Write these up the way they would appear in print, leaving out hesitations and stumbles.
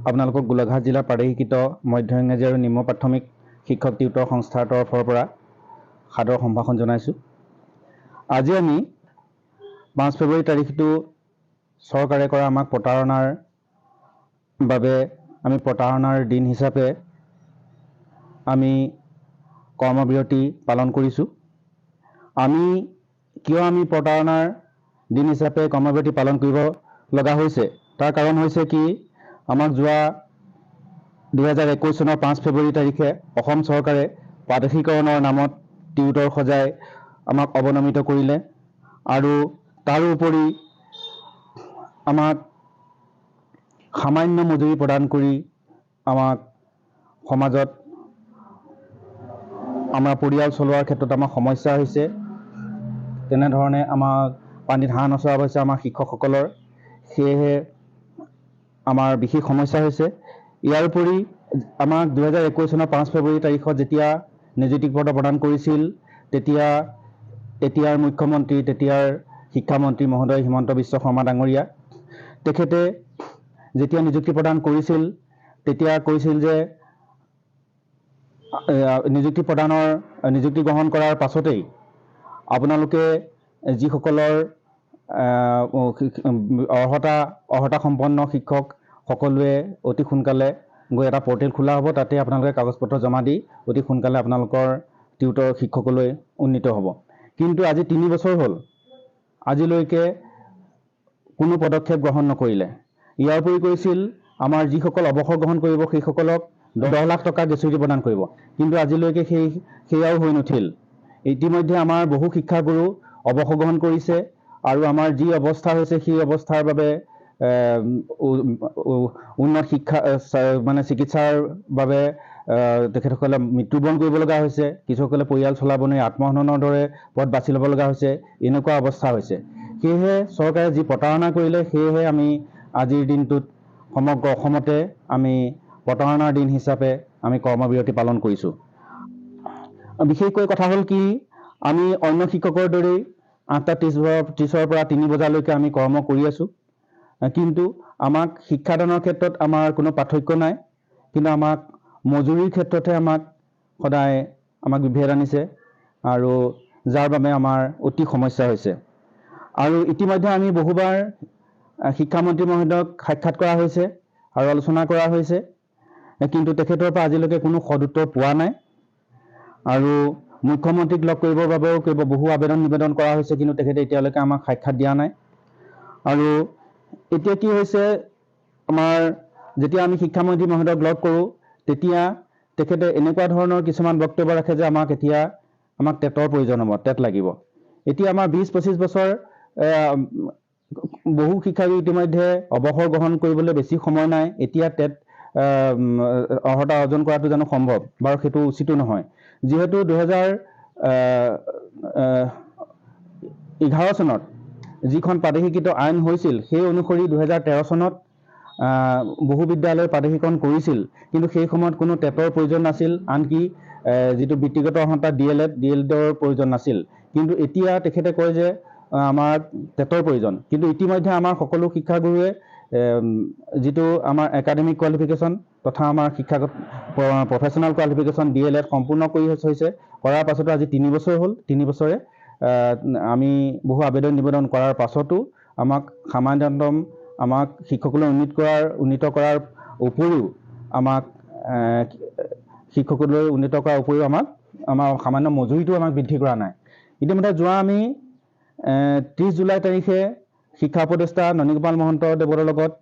আপোনালোকক গোলাঘাট জিলাৰ প্ৰাদেশিকৃত মধ্য ইংৰাজী আৰু নিম্ন প্ৰাথমিক শিক্ষক টিউটৰ সংস্থাৰ তৰফৰ পৰা সাদৰ সম্ভাষণ জনাইছোঁ। আজি আমি 5 ফেব্ৰুৱাৰী তাৰিখটো চৰকাৰে কৰা আমাক প্ৰতাৰণাৰ বাবে আমি প্ৰতাৰণাৰ দিন হিচাপে আমি কৰ্মবিৰতি পালন কৰিছোঁ। কিয় আমি প্ৰতাৰণাৰ দিন হিচাপে কৰ্মবিৰতি পালন কৰিব লগা হৈছে, তাৰ কাৰণ হৈছে কি, আমাক যোৱা 2021 চনৰ 5 ফেব্ৰুৱাৰী তাৰিখে অসম চৰকাৰে প্ৰাদেশিকৰণৰ নামত টিউটৰ সজাই আমাক অৱনমিত কৰিলে আৰু তাৰোপৰি আমাক সামান্য মজুৰি প্ৰদান কৰি আমাক সমাজত আমাৰ পৰিয়াল চলোৱাৰ ক্ষেত্ৰত আমাৰ সমস্যা হৈছে। তেনেধৰণে আমাক পানীত হাঁহ নচৰা হৈছে আমাৰ শিক্ষকসকলৰ, সেয়েহে আমাৰ বিশেষ সমস্যা হৈছে। ইয়াৰ উপৰি আমাক 2021 চনৰ 5 ফেব্ৰুৱাৰী তাৰিখত যেতিয়া নিযুক্তি পত্ৰ প্ৰদান কৰিছিল, তেতিয়াৰ মুখ্যমন্ত্ৰী, তেতিয়াৰ শিক্ষামন্ত্ৰী মহোদয় হিমন্ত বিশ্ব শৰ্মা ডাঙৰীয়া, তেখেতে যেতিয়া নিযুক্তি প্ৰদান কৰিছিল তেতিয়া কৈছিল যে নিযুক্তি গ্ৰহণ কৰাৰ পাছতেই আপোনালোকে যিসকলৰ অৰ্হতা সম্পন্ন শিক্ষক সকলোৱে অতি সোনকালে গৈ এটা পৰ্টেল খোলা হ'ব, তাতে আপোনালোকে কাগজ পত্ৰ জমা দি অতি সোনকালে আপোনালোকৰ টিউটৰ শিক্ষকলৈ উন্নীত হ'ব। কিন্তু আজি 3 বছৰ হ'ল, আজিলৈকে কোনো পদক্ষেপ গ্ৰহণ নকৰিলে। ইয়াৰ উপৰি কৈছিল আমাৰ যিসকল অৱসৰ গ্ৰহণ কৰিব সেইসকলক 10 লাখ টকা গ্ৰেচুইটি প্ৰদান কৰিব, কিন্তু আজিলৈকে সেয়াও হৈ নুঠিল। ইতিমধ্যে আমাৰ বহু শিক্ষাগুৰু অৱসৰ গ্ৰহণ কৰিছে আৰু আমাৰ যি অৱস্থা হৈছে সেই অৱস্থাৰ বাবে উন্নত শিক্ষা চিকিৎসাৰ বাবে তেখেতসকলে মৃত্যুবৰণ কৰিব লগা হৈছে, কিছুসকলে পৰিয়াল চলাব নোৱাৰি আত্মহননৰ দৰে পথ বাছি ল'ব লগা হৈছে, এনেকুৱা অৱস্থা হৈছে। সেয়েহে চৰকাৰে যি প্ৰতাৰণা কৰিলে, সেয়েহে আমি আজিৰ দিনটোত সমগ্ৰ অসমতে আমি প্ৰতাৰণাৰ দিন হিচাপে আমি কৰ্মবিৰতি পালন কৰিছোঁ। বিশেষকৈ কথা হ'ল কি, আমি অন্য শিক্ষকৰ দৰেই 8:30 পৰা 3 বজালৈকে আমি কৰ্ম কৰি আছোঁ, কিন্তু আমাক শিক্ষাদানৰ ক্ষেত্ৰত আমাৰ কোনো পাৰ্থক্য নাই, কিন্তু আমাক মজুৰিৰ ক্ষেত্ৰতহে সদায় আমাক বিভেদ আনিছে আৰু যাৰ বাবে আমাৰ অতি সমস্যা হৈছে। আৰু ইতিমধ্যে আমি বহুবাৰ শিক্ষামন্ত্ৰী মহোদয়ক সাক্ষাৎ কৰা হৈছে আৰু আলোচনা কৰা হৈছে, কিন্তু তেখেতৰ পৰা আজিলৈকে কোনো সদুত্তৰ পোৱা নাই। আৰু মুখ্যমন্ত্ৰীক লগ কৰিবৰ বাবেও বহু আবেদন নিবেদন কৰা হৈছে, কিন্তু তেখেতে এতিয়ালৈকে আমাক সাক্ষাৎ দিয়া নাই। আৰু এতিয়া কি হৈছে, আমাৰ যেতিয়া আমি শিক্ষামন্ত্ৰী মহোদয়ক লগ কৰোঁ তেতিয়া তেখেতে এনেকুৱা ধৰণৰ কিছুমান বক্তব্য ৰাখে যে আমাক টেটৰ প্ৰয়োজন হ'ব, টেট লাগিব। এতিয়া আমাৰ 20-25 বছৰ বহু শিক্ষাগুৰু ইতিমধ্যে অৱসৰ গ্ৰহণ কৰিবলৈ বেছি সময় নাই, এতিয়া টেট অৰ্হতা অৰ্জন কৰাটো জানো সম্ভৱ? বাৰু সেইটো উচিতো নহয়। যিহেতু 2011 চনত যিখন প্ৰাদেশিকৃত আইন হৈছিল, সেই অনুসৰি 2013 চনত বহু বিদ্যালয় প্ৰাদেশিকৰণ কৰিছিল, কিন্তু সেই সময়ত কোনো টেটৰ প্ৰয়োজন নাছিল, আনকি যিটো বৃত্তিগত অৰ্হতা DLEDৰ প্ৰয়োজন নাছিল। কিন্তু এতিয়া তেখেতে কয় যে আমাৰ টেটৰ প্ৰয়োজন, কিন্তু ইতিমধ্যে আমাৰ সকলো শিক্ষাগুৰুৱে যিটো আমাৰ একাডেমিক কোৱালিফিকেশ্যন তথা আমাৰ শিক্ষাগত প্ৰফেশ্যনেল কোৱালিফিকেশ্যন DLED সম্পূৰ্ণ কৰি হৈছে। কৰাৰ পাছতো আজি 3 বছৰ হ'ল, 3 বছৰে আমি বহু আবেদন নিবেদন কৰাৰ পাছতো আমাক শিক্ষকলৈ উন্নীত কৰাৰ উপৰিও আমাৰ সামান্য মজুৰিটো আমাক বৃদ্ধি কৰা নাই। ইতিমধ্যে যোৱা আমি 30 জুলাই তাৰিখে শিক্ষা উপদেষ্টা ননীগোপাল মহন্ত দেৱৰ লগত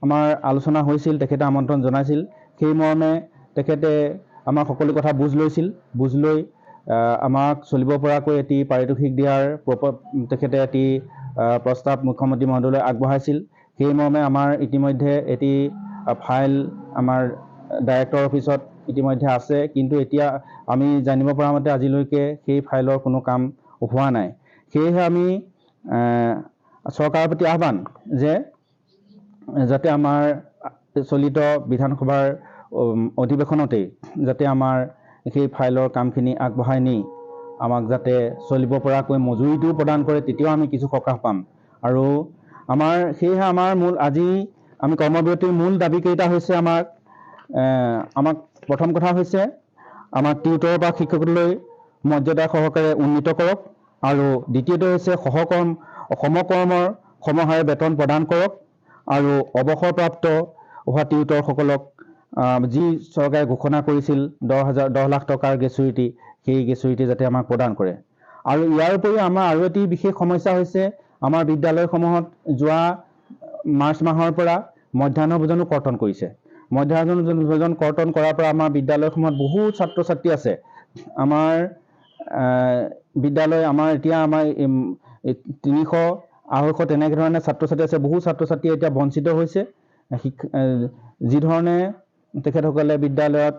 আমাৰ আলোচনা হৈছিল, তেখেতে আমন্ত্ৰণ জনাইছিল। সেই মৰ্মে তেখেতে আমাৰ সকলো কথা বুজ লৈছিল, বুজ লৈ আমাক চলিব পৰাকৈ এটি পাৰিতোষিক দিয়াৰ তেখেতে এটি প্ৰস্তাৱ মুখ্যমন্ত্ৰী মহোদয়লৈ আগবঢ়াইছিল। সেই মৰ্মে আমাৰ ইতিমধ্যে এটি ফাইল আমাৰ ডাইৰেক্টৰ অফিচত ইতিমধ্যে আছে, কিন্তু এতিয়া আমি জানিব পৰা মতে আজিলৈকে সেই ফাইলৰ কোনো কাম হোৱা নাই। সেয়েহে আমি চৰকাৰৰ প্ৰতি আহ্বান যে যাতে আমাৰ চলিত বিধানসভাৰ অধিৱেশনতেই যাতে আমাৰ সেই ফাইলৰ কামখিনি আগবঢ়াই নি আমাক যাতে চলিব পৰাকৈ মজুৰিটোও প্ৰদান কৰে, তেতিয়াও আমি কিছু সকাহ পাম। আৰু সেয়েহে আমাৰ মূল আজি আমি কৰ্মবিৰতিৰ মূল দাবীকেইটা হৈছে আমাক প্ৰথম কথা হৈছে আমাক টিউটৰৰ পৰা শিক্ষকলৈ মৰ্যাদা সহকাৰে উন্নীত কৰক, আৰু দ্বিতীয়টো হৈছে সমকৰ্মৰ সমহাৰে বেতন প্ৰদান কৰক, আৰু অৱসৰপ্ৰাপ্ত হোৱা টিউটৰসকলক যি চৰকাৰে ঘোষণা কৰিছিল 10 লাখ টকাৰ গ্ৰেচুইটি, সেই গ্ৰেচুইটি যাতে আমাক প্ৰদান কৰে। আৰু ইয়াৰ উপৰিও আমাৰ আৰু এটি বিশেষ সমস্যা হৈছে আমাৰ বিদ্যালয়সমূহত যোৱা মাৰ্চ মাহৰ পৰা মধ্যাহ্ন ভোজনো কৰ্তন কৰিছে। মধ্যাহ্ন ভোজন কৰ্তন কৰাৰ পৰা আমাৰ বিদ্যালয়সমূহত বহু ছাত্ৰ ছাত্ৰী আছে। আমাৰ বিদ্যালয় এতিয়া 300-250 তেনেধৰণে ছাত্ৰ ছাত্ৰী আছে। বহু ছাত্ৰ ছাত্ৰী এতিয়া বঞ্চিত হৈছে। যি ধৰণে তেখেতসকলে বিদ্যালয়ত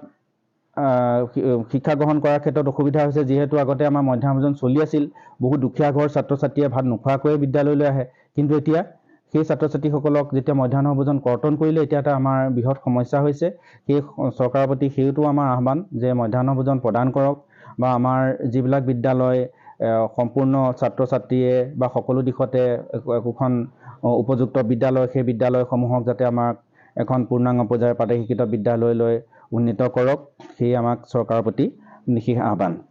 শিক্ষা গ্ৰহণ কৰাৰ ক্ষেত্ৰত অসুবিধা হৈছে, যিহেতু আগতে আমাৰ মধ্যাহ্ন ভোজন চলি আছিল। বহু দুখীয়া ঘৰৰ ছাত্ৰ ছাত্ৰীয়ে ভাত নোখোৱাকৈয়ে বিদ্যালয়লৈ আহে, কিন্তু এতিয়া সেই ছাত্ৰ ছাত্ৰীসকলক যেতিয়া মধ্যাহ্ন ভোজন কৰ্তন কৰিলে, এতিয়া এটা আমাৰ বৃহৎ সমস্যা হৈছে। সেই চৰকাৰৰ প্ৰতি সেইটো আমাৰ আহ্বান যে মধ্যাহ্ন ভোজন প্ৰদান কৰক, বা আমাৰ যিবিলাক বিদ্যালয় সম্পূৰ্ণ ছাত্ৰ ছাত্ৰীয়ে বা সকলো দিশতে একোখন উপযুক্ত বিদ্যালয়, সেই বিদ্যালয়সমূহক যাতে আমাক এখন পূৰ্ণাংগ পৰ্যায়ৰ প্ৰাদেশিকৃত বিদ্যালয়লৈ উন্নীত কৰক, সেই আমাক চৰকাৰৰ প্ৰতি বিশেষ আহ্বান।